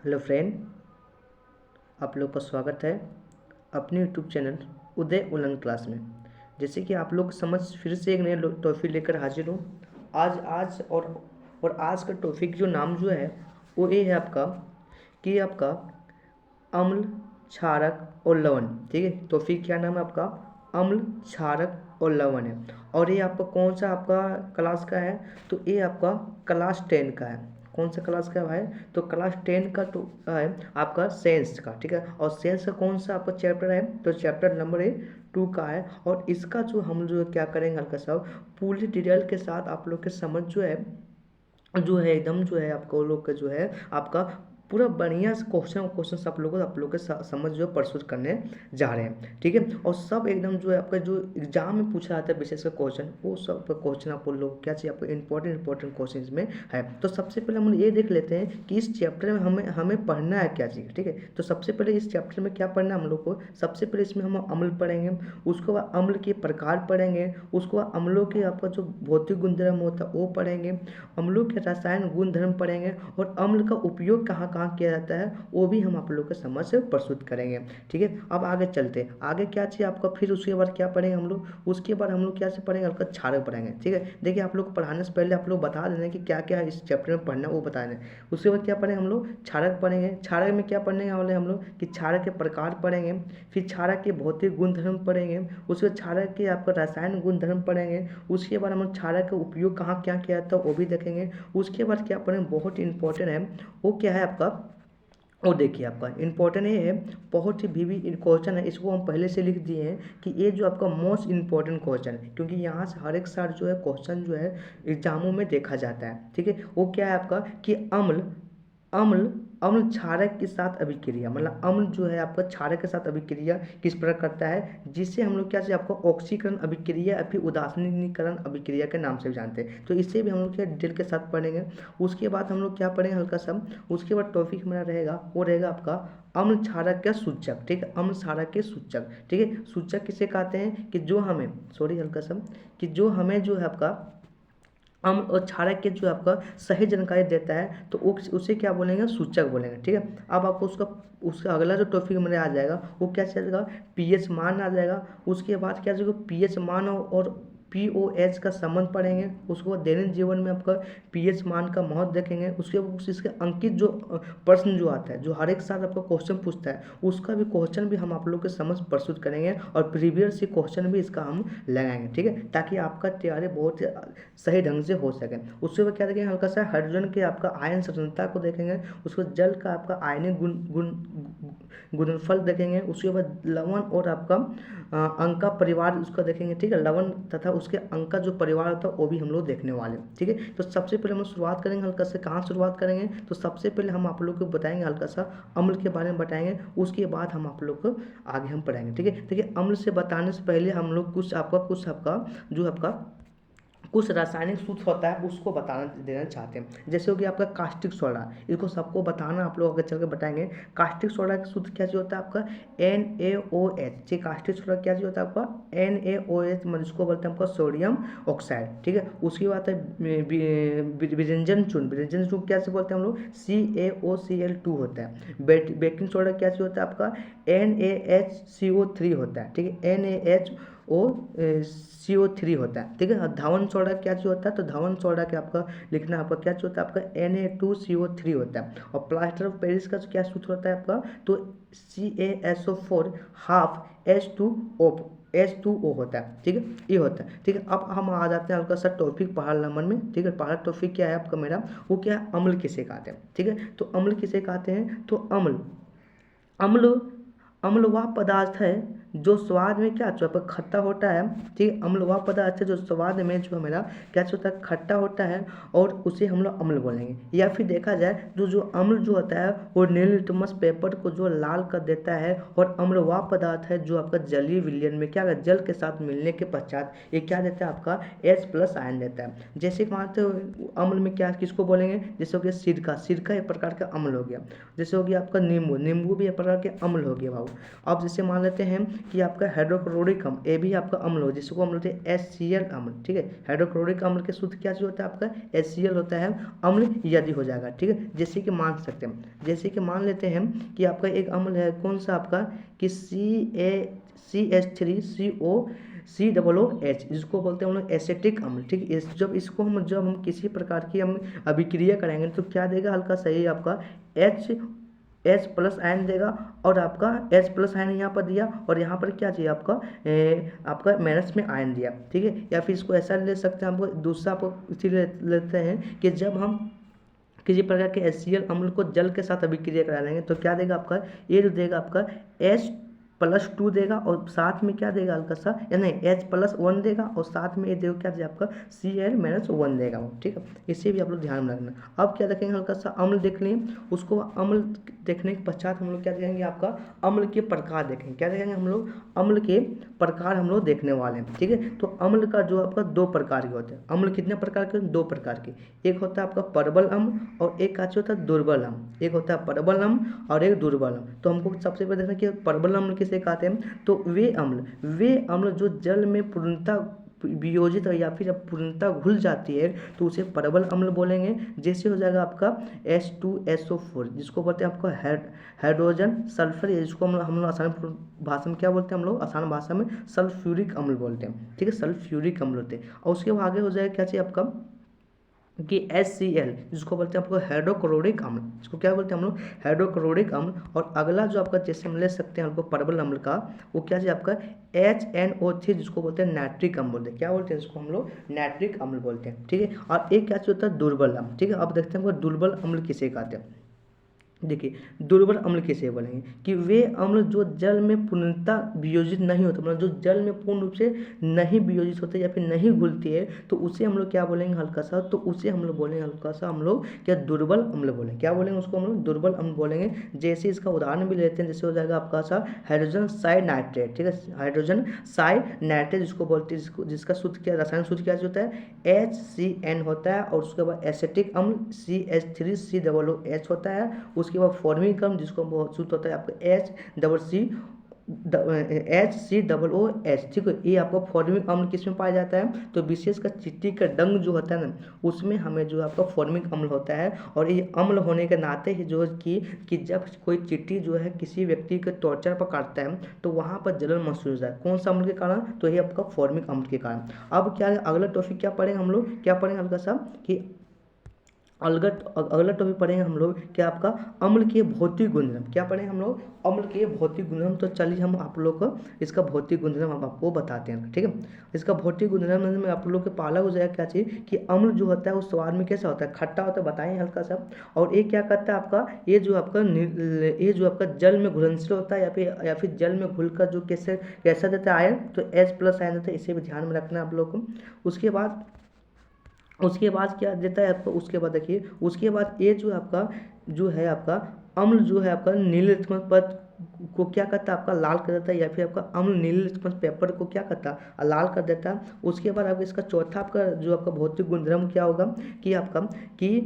Hello friend, आप लोग का स्वागत है अपने यूट्यूब चैनल उदय उलंग क्लास में। जैसे कि आप लोग समझ फिर से एक नए टॉपिक लेकर हाजिर हूँ। आज आज और आज का टॉपिक जो नाम जो है वो ये है आपका कि आपका अम्ल, क्षारक और लवण। ठीक है, टॉपिक क्या नाम है आपका? अम्ल, क्षारक और लवण है। और ये आपका कौन सा आपका क्लास का है? तो ये आपका क्लास 10 का है। कौन सा क्लास का है? तो क्लास 10 का तो है आपका साइंस का। ठीक है, और साइंस का कौन सा आपका चैप्टर है? तो चैप्टर नंबर 2 का है। और इसका जो क्या करेंगे हल्का सा पूरी डिटेल के साथ आप लोग के समझ जो है एकदम जो है आपको लोग का जो है आपका पूरा बढ़िया से क्वेश्चन आप लोग के समझ जो प्रस्तुत करने जा रहे हैं। ठीक है, और सब एकदम जो है आपका जो एग्जाम में पूछा जाता है विशेष कर क्वेश्चन, वो सब क्वेश्चन आप लोग क्या चाहिए आपको इंपॉर्टेंट क्वेश्चन इसमें है। तो सबसे पहले हम ये देख लेते हैं कि इस चैप्टर में हमें हमें पढ़ना है क्या चीज़। ठीक है, तो सबसे पहले इस चैप्टर में क्या पढ़ना है हम लोग को? सबसे पहले इसमें हम अम्ल पढ़ेंगे, उसके बाद अम्ल के प्रकार पढ़ेंगे, उसके बाद अम्लों के आपका जो भौतिक गुणधर्म होता है वो पढ़ेंगे, अम्लों के रसायन गुणधर्म पढ़ेंगे, और अम्ल का उपयोग कहाँ कहाँ किया जाता है वो भी हम आप लोग के समझ से प्रस्तुत करेंगे। ठीक है, अब आगे चलते हैं। आगे क्या चाहिए आपका? फिर उसके बाद क्या पढ़ेंगे हम लोग? उसके बाद हम लोग क्या से पढ़ेंगे? हल्का क्षारक पढ़ेंगे। ठीक है, देखिए आप लोग को पढ़ाने से पहले आप लोग बता देना कि क्या क्या इस चैप्टर में पढ़ना है वो बता दें। उसके बाद क्या पढ़ेंगे हम लोग? क्षारक पढ़ेंगे। क्षारक में क्या पढ़ने वाले हम लोग कि क्षारक के प्रकार पढ़ेंगे, फिर क्षारक के भौतिक गुणधर्म पढ़ेंगे, उसके बाद क्षारक के आपका रासायनिक गुणधर्म पढ़ेंगे, उसके बाद हम क्षारक का उपयोग कहाँ क्या किया जाता है वो भी देखेंगे। उसके बाद क्या पढ़ेंगे बहुत इंपॉर्टेंट है, वो क्या है आपका? वो देखिए आपका इंपॉर्टेंट ये है, बहुत ही भी क्वेश्चन है, इसको हम पहले से लिख दिए हैं कि ये जो आपका मोस्ट इंपॉर्टेंट क्वेश्चन है, क्योंकि यहाँ से हर एक साल जो है क्वेश्चन जो है एग्जामों में देखा जाता है। ठीक है, वो क्या है आपका कि अम्ल अम्ल अम्ल क्षारक के साथ अभिक्रिया, मतलब अम्ल जो है आपका क्षारक के साथ अभिक्रिया किस प्रकार करता है, जिससे हम लोग क्या चाहिए आपको ऑक्सीकरण अभिक्रिया या फिर उदासीनीकरण अभिक्रिया के नाम से भी जानते हैं। तो इससे भी हम लोग क्या डिटेल के साथ पढ़ेंगे। उसके बाद हम लोग क्या पढ़ेंगे हल्का सा, उसके बाद टॉपिक हमारा रहेगा वो रहेगा आपका अम्ल क्षारक का सूचक। ठीक है, अम्ल क्षारक के सूचक। ठीक है, सूचक किसे कहते हैं कि जो हमें हल्का सा कि जो हमें जो है आपका अम्ल और क्षारक के जो आपका सही जानकारी देता है तो उसे क्या बोलेंगे? सूचक बोलेंगे। ठीक है, अब आपको उसका अगला जो टॉपिक में आ जाएगा वो क्या चलेगा? पीएच मान आ जाएगा। उसके बाद क्या जाएगा? पीएच मान और पीओएच का संबंध पढ़ेंगे। उसके बाद दैनिक जीवन में आपका पीएच मान का महत्व देखेंगे। उसके बाद इसके अंकित जो प्रश्न जो आता है, जो हर एक साल आपका क्वेश्चन पूछता है, उसका भी क्वेश्चन भी हम आप लोग के समझ प्रस्तुत करेंगे, और प्रीवियस से क्वेश्चन भी इसका हम लगाएंगे। ठीक है, ताकि आपका तैयारी बहुत सही ढंग से हो सके। उसके बाद क्या देखेंगे? हल्का सा हाइड्रोजन के आपका आयन संरचना को देखेंगे। उसको जल का आपका आयनिक गुणनफल देखेंगे। उसके बाद लवण और आपका अंक का परिवार उसका देखेंगे। ठीक है, लवण तथा उसके अंक का जो परिवार होता है वो भी हम लोग देखने वाले हैं। ठीक है, तो सबसे पहले हम लोग शुरुआत करेंगे हल्का से, कहाँ शुरुआत करेंगे? तो सबसे पहले हम आप लोग को बताएंगे हल्का सा अम्ल के बारे में बताएंगे। उसके बाद हम आप लोग को आगे हम पढ़ाएंगे। ठीक है, देखिए अम्ल से बताने से पहले हम लोग कुछ आपका जो आपका कुछ रासायनिक सूत्र होता है उसको बताना देना चाहते हैं। जैसे हो गया आपका कास्टिक सोडा, इसको सबको बताना आप लोग आगे चल के बताएंगे। कास्टिक सोडा का सूत्र क्या होता है आपका? NaOH। ठीक, कास्टिक सोडा क्या होता है आपका? NaOH, मतलब इसको बोलते हैं आपका सोडियम ऑक्साइड। ठीक है, उसकी बात है विरंजन चूर्ण क्या से बोलते हैं हम लोग? CaOCl2 होता है। बेकिंग सोडा क्या होता है आपका? NaHCO3 होता है। ठीक है, NaHCO3 होता है। ठीक है, धावन सोडा क्या चीज होता है? तो धावन सोडा के आपका लिखना आपका क्या चीज होता है? आपका Na2CO3 होता है। और प्लास्टर ऑफ पेरिस का क्या सूत्र होता है आपका? तो CaSO4 हाफ H2O होता है। ठीक है, ये होता है। ठीक है, अब हम आ जाते हैं हल्का सा टॉपिक पहला नंबर में। ठीक है, पहला टॉपिक क्या है आपका मेरा? वो क्या है? अम्ल किसे कहते हैं। ठीक है, तो अम्ल किसे कहते हैं? तो अम्ल अम्ल अम्ल वह पदार्थ है जो स्वाद में क्या जो खट्टा होता है। ठीक है, अम्ल वह पदार्थ है जो स्वाद में जो मेरा क्या होता है? खट्टा होता है, और उसे हम लोग अम्ल बोलेंगे। या फिर देखा जाए जो अम्ल जो होता है वो नील लिटमस पेपर को जो लाल कर देता है, और अम्ल वह पदार्थ है जो आपका जलीय विलयन में क्या जल के साथ मिलने के पश्चात ये क्या देता है? आपका H+ आयन देता है। जैसे मानते हो अम्ल में क्या किसको बोलेंगे? जैसे हो गया सिरका एक प्रकार का अम्ल हो गया। जैसे हो गया आपका नींबू भी एक प्रकार के अम्ल हो गया भाव। अब जैसे मान लेते हैं कि आपका हाइड्रोक्लोरिक अम्ल, ये भी आपका अम्ल हो जिसको हम बोलते हैं HCl अम्ल, ठीक है। हाइड्रोक्लोरिक अम्ल के सूत्र क्या चीज़ होता है आपका HCl होता है अम्ल यदि हो जाएगा, ठीक है। जैसे कि मान सकते हैं, जैसे कि मान लेते हैं कि आपका एक अम्ल है कौन सा आपका कि CH3COCOOH जिसको बोलते हैं हम लोग एसिटिक अम्ल, ठीक है। जब हम किसी प्रकार की हम अभिक्रिया कराएंगे तो क्या देगा, हल्का सही आपका H प्लस आयन देगा, और आपका H प्लस आयन यहाँ पर दिया, और यहाँ पर क्या चाहिए आपका आपका माइनस में आयन दिया, ठीक है। या फिर इसको ऐसा ले सकते हैं, आपको दूसरा आपको इसीलिए लेते हैं कि जब हम किसी प्रकार के HCl अम्ल को जल के साथ अभिक्रिया करा देंगे तो क्या देगा आपका, ये जो देगा आपका H+2 देगा, और साथ में क्या देगा हल्का सा, या नहीं H+1 देगा, और साथ में ये देगा क्या देगा आपका Cl-1 देगा वो, ठीक है। इसे भी आप लोग ध्यान में रखना। अब क्या देखेंगे, हल्का सा अम्ल देख लें, उसको अम्ल देखने के पश्चात हम लोग क्या देखेंगे, आपका अम्ल के प्रकार देखेंगे। क्या देखेंगे हम लोग, अम्ल के प्रकार हम लोग देखने वाले हैं, ठीक है। तो अम्ल का जो आपका 2 प्रकार के होते हैं, अम्ल कितने प्रकार के, 2 प्रकार के, एक होता है आपका परबल अम्ल और एक का होता है दुर्बल अम्ल। एक होता है परबल अम्ल और एक दुर्बल अम्ल। तो हमको सबसे पहले देखना कि परबल अम्ल किसे कहते हैं, तो वे अम्ल जो जल में पूर्णतः वियोजित या फिर पूर्णतः घुल जाती है तो उसे परबल अम्ल बोलेंगे। जैसे हो जाएगा आपका H2SO4 जिसको बोलते हैं आपका हाइड्रोजन सल्फर, जिसको हम लोग आसान भाषा में क्या बोलते हैं, हम लोग आसान भाषा में सल्फ्यूरिक अम्ल बोलते हैं, ठीक है। सल्फ्यूरिक अम्ल होते हैं। और उसके आगे हो जाएगा क्या चाहिए आपका कि HCl जिसको बोलते हैं आपको हाइड्रोक्लोरिक अम्ल, जिसको क्या बोलते हैं हम लोग हाइड्रोक्लोरिक अम्ल। और अगला जो आपका जैसे हम ले सकते हैं आपको परबल अम्ल का, वो क्या चाहिए आपका HNO3 जिसको बोलते हैं नाइट्रिक अम्ल बोलते हैं। क्या बोलते हैं इसको हम लोग नाइट्रिक अम्ल बोलते हैं, ठीक है। और एक क्या होता है दुर्बल अम्ल, ठीक है। अब देखते हैं दुर्बल अम्ल किसे कहते हैं। देखिए दुर्बल अम्ल कैसे बोलेंगे कि वे अम्ल जो जल में पूर्णतः वियोजित नहीं होते, मतलब जो जल में पूर्ण रूप से नहीं वियोजित होते या फिर नहीं घुलती है, तो उसे हम लोग क्या बोलेंगे हल्का सा, तो उसे हम लोग बोलेंगे हल्का सा हम लोग क्या दुर्बल अम्ल बोलेंगे। क्या बोलेंगे उसको हम लोग दुर्बल अम्ल बोलेंगे। जैसे इसका उदाहरण भी लेते हैं, जैसे हो जाएगा आपका सा हाइड्रोजन साइनाइट्रेट, ठीक है। हाइड्रोजन साइनाइट्रेट जिसको बोलते हैं, जिसका सूत्र क्या, रासायनिक सूत्र क्या होता है HCN होता है, और उसके बाद एसिटिक अम्ल CH3COOH होता है। उसके बाद फॉर्मिक अम्ल जिसको बहुत सूत्र होता है आपका HCOOH, ठीक है। ये आपका फॉर्मिक अम्ल किस में पाया जाता है, तो विशेष कर चिट्टी का डंग जो होता है ना, उसमें हमें जो आपका फॉर्मिक अम्ल होता है। और ये अम्ल होने के नाते ही जो कि जब कोई चिट्टी जो है किसी व्यक्ति के त्वचा पर काटता है तो वहाँ पर जलन महसूस होता है, कौन सा अम्ल के कारण, तो ये आपका फॉर्मिक अम्ल के कारण। अब क्या अगला टॉपिक क्या पढ़ेंगे हम लोग, क्या पढ़ेंगे हल्का सा कि अगला टॉपिक पढ़ेंगे हम लोग क्या आपका अम्ल के भौतिक गुणधर्म। क्या पढ़ेंगे हम लोग, अम्ल के भौतिक गुणधर्म। तो चलिए हम आप लोग को इसका भौतिक गुणधर्म हम आपको बताते हैं, ठीक है। इसका भौतिक गुणधर्म में आप लोग के पहला हो जाएगा क्या चीज़ कि अम्ल जो होता है वो स्वाद में कैसा होता है, खट्टा होता है, बताएं हल्का सा। और ये क्या करता है आपका, ये जो आपका जल में घुलनशील होता है या फिर जल में घुलकर जो कैसा देता है आयन, तो H+ आयन देता है। इसे भी ध्यान में रखना है आप लोग को। उसके बाद क्या देता है आपको, उसके बाद देखिए उसके बाद ये जो है आपका अम्ल जो है आपका नीले लिटमस पद को क्या करता है आपका लाल कर देता है, या फिर आपका अम्ल नीले लिटमस पेपर को क्या करता है लाल कर देता है। उसके बाद आपका इसका चौथा आपका जो आपका भौतिक गुणधर्म क्या होगा कि आपका कि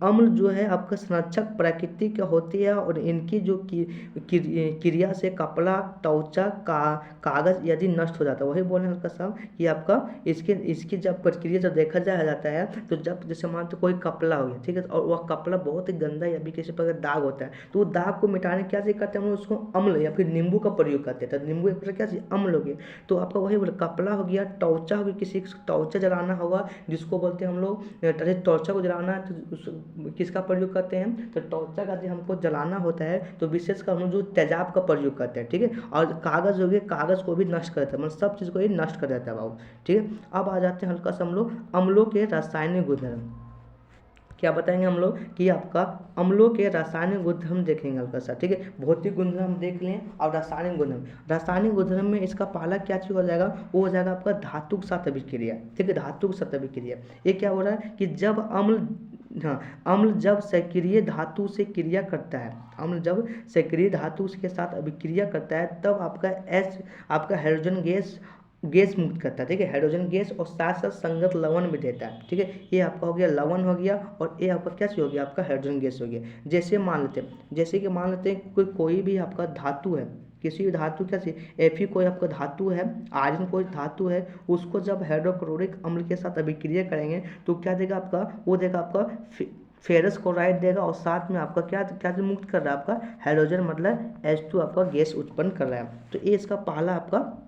अम्ल जो है आपका संरक्षक प्रकृति की होती है, और इनकी जो क्रिया से कपड़ा त्वचा कागज यदि नष्ट हो जाता है, वही बोले हल्का सा कि आपका इसकी जब प्रक्रिया जब देखा जाता है तो जब जैसे मानते कोई कपड़ा हो गया, ठीक है, और वह कपड़ा बहुत ही गंदा या भी किसी प्रकार दाग होता है, तो दाग को मिटाने क्या करते हैं हम लोग उसको अम्ल या फिर नींबू का प्रयोग करते हैं। तो नींबू एक प्रकार क्या चीज़ अम्ल हो गया। तो आपका वही बोले कपड़ा हो गया, त्वचा हो गई, किसी त्वचा जलाना होगा जिसको बोलते हैं हम लोग त्वचा को जलाना है तो किसका प्रयोग करते हैं, तो त्वचा का जो हमको जलाना होता है तो विशेषकर हम लोग जो तेजाब का प्रयोग करते हैं, ठीक है। और कागज हो गया, कागज को भी नष्ट करता है, मतलब सब चीज़ को ये नष्ट कर देता है बाबू, ठीक है। अब आ जाते हैं हल्का सा हम लोग अम्लों के रासायनिक गुणधर्म। क्या बताएंगे हम लोग कि आपका अम्लों के रासायनिक गुणधर्म देखेंगे हल्का सा, ठीक है। भौतिक गुणधर्म देख लें और रासायनिक गुणधर्म में इसका पहला क्या चीज़ हो जाएगा, वो हो जाएगा आपका धातु के साथ अभिक्रिया, ठीक है। धातु के साथ अभिक्रिया ये क्या हो रहा है कि जब अम्ल जब सक्रिय धातु से क्रिया करता है, अम्ल जब सक्रिय धातु के साथ अभिक्रिया करता है तब आपका हाइड्रोजन गैस मुक्त करता है, ठीक है। हाइड्रोजन गैस और साथ साथ संगत लवण भी देता है, ठीक है। ये आपका हो गया लवण हो गया, और ये आपका क्या चीज़ हो गया, आपका हाइड्रोजन गैस हो गया। जैसे कि मान लेते हैं कोई भी आपका धातु है, किसी भी धातु क्या चाहिए, Fe कोई आपका धातु है, आयरन कोई धातु है, उसको जब हाइड्रोक्लोरिक अम्ल के साथ अभिक्रिया करेंगे तो क्या देगा आपका, वो देगा आपका फेरस क्लोराइड देगा, और साथ में आपका क्या क्या मुक्त कर रहा है, आपका हाइड्रोजन मतलब H2 आपका गैस उत्पन्न कर रहा है। तो ये इसका पहला आपका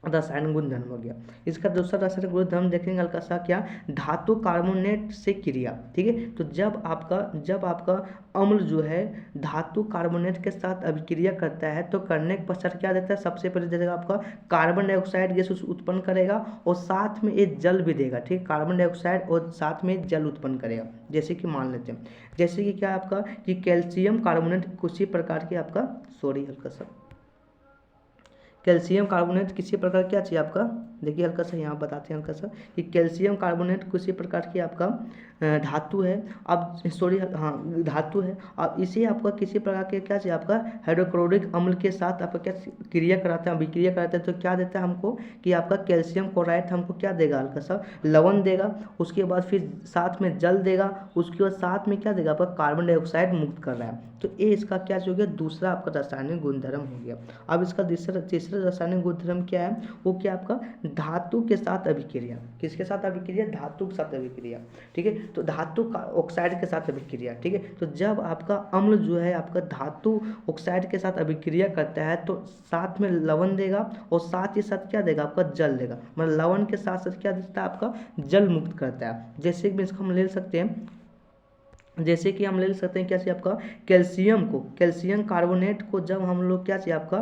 रासायनिक गुणधर्म हो गया। इसका दूसरा रासायनिक गुणधर्म देखेंगे हल्का सा, क्या, धातु कार्बोनेट से क्रिया। ठीक है, तो जब आपका अम्ल जो है धातु कार्बोनेट के साथ अभिक्रिया करता है तो करने के पश्चात क्या देता है, सबसे पहले देगा आपका कार्बन डाइऑक्साइड गैस उत्पन्न करेगा और साथ में एक जल भी देगा। ठीक, कार्बन डाइऑक्साइड और साथ में जल उत्पन्न करेगा। जैसे कि मान लेते हैं, जैसे कि क्या आपका कि कैल्शियम कार्बोनेट किसी प्रकार के आपका, सॉरी हल्का सा, कैल्शियम कार्बोनेट किसी प्रकार क्या चाहिए आपका, देखिए हल्का सा यहाँ बताते हैं हल्का सा कि कैल्शियम कार्बोनेट किसी प्रकार की आपका धातु है। अब सॉरी हाँ धातु है, अब इसे आपका किसी प्रकार के क्या चाहिए आपका हाइड्रोक्लोरिक अम्ल के साथ आपका क्या क्रिया कराते हैं, अभिक्रिया कराते हैं, तो क्या देता है हमको कि आपका कैल्शियम क्लोराइड हमको क्या देगा, हल्का सा लवण देगा, उसके बाद फिर साथ में जल देगा, उसके बाद साथ में क्या देगा आपका कार्बन डाइऑक्साइड मुक्त कर रहा है। तो ये इसका क्या हो गया, दूसरा आपका रासायनिक गुणधर्म हो गया। अब इसका तीसरा रासायनिक गुणधर्म क्या है, वो क्या आपका धातु के साथ अभिक्रिया। किसके साथ अभिक्रिया, धातु के साथ अभिक्रिया। ठीक है, तो धातु का ऑक्साइड के साथ अभिक्रिया। ठीक है, तो जब आपका अम्ल जो है आपका धातु ऑक्साइड के साथ अभिक्रिया करता है तो साथ में लवण देगा और साथ ही साथ क्या देगा आपका जल देगा, मतलब लवण के साथ साथ क्या देता है आपका जल मुक्त करता है। जैसे कि इसको हम ले सकते हैं, जैसे कि हम ले सकते हैं क्या चाहिए आपका कैल्शियम कार्बोनेट को जब हम लोग क्या चाहिए आपका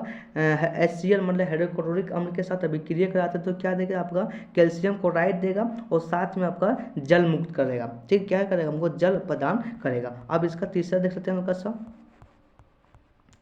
HCl मतलब हाइड्रोक्लोरिक अम्ल के साथ अभिक्रिया कराते हैं तो क्या देगा आपका कैल्शियम क्लोराइड देगा और साथ में आपका जल मुक्त करेगा। ठीक, क्या करेगा हमको जल प्रदान करेगा। अब इसका तीसरा देख सकते हैं हल्का सा,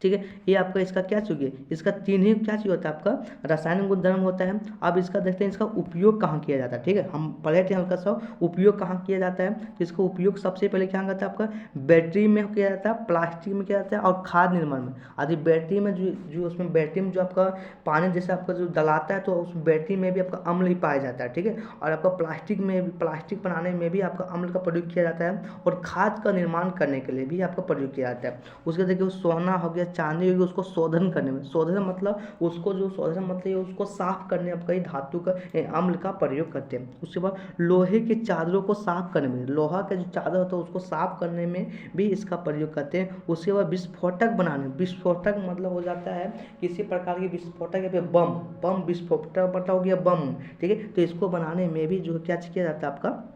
ठीक है, ये आपका इसका क्या चाहिए, इसका तीन ही क्या चाहिए होता है आपका रासायनिक गुणधर्म होता है। अब इसका देखते हैं इसका उपयोग कहाँ किया जाता है। ठीक है, हम पढ़े थे हल्का सा उपयोग कहाँ किया जाता है, तो इसका उपयोग सबसे पहले क्या करता है आपका बैटरी में किया जाता है, प्लास्टिक में किया जाता है और खाद निर्माण में। आदि बैटरी में जो उसमें बैटरी में जो आपका पानी जैसे आपका जो डलाता है तो उस बैटरी में भी आपका अम्ल ही पाया जाता है। ठीक है, और आपका प्लास्टिक बनाने में भी आपका अम्ल का प्रयोग किया जाता है और खाद का निर्माण करने के लिए भी आपका प्रयोग किया जाता है। उसके देखिए सोना हो गया, चांदी होगी, उसको शोधन करने में, शोधन मतलब उसको साफ करने आपका ही धातु का अम्ल का प्रयोग करते हैं। उसके बाद लोहे के चादरों को साफ करने में, लोहा का जो चादर होता है उसको साफ करने में भी इसका प्रयोग करते हैं। उसके बाद विस्फोटक बनाने, विस्फोटक मतलब हो जाता है किसी प्रकार की विस्फोटक या फिर बम विस्फोटक मतलब हो गया बम। ठीक है, तो इसको बनाने में भी जो क्या किया जाता है आपका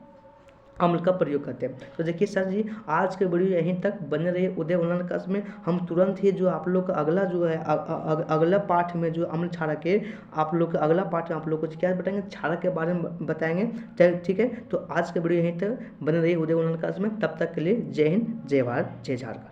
अम्ल का प्रयोग करते हैं। तो देखिए सर जी आज के वीडियो यहीं तक, बने रहिए उदय ऑनलाइन क्लास में। हम तुरंत ही जो आप लोग का अगला जो है अगला पाठ में जो अम्ल क्षारक है आप लोग का अगला पाठ में आप लोग को क्या बताएंगे, क्षारक के बारे में बताएंगे। ठीक है, तो आज के वीडियो यहीं तक, बने रहिए उदय ऑनलाइन क्लास में। तब तक के लिए जय हिंद, जय भारत, जय झारखंड।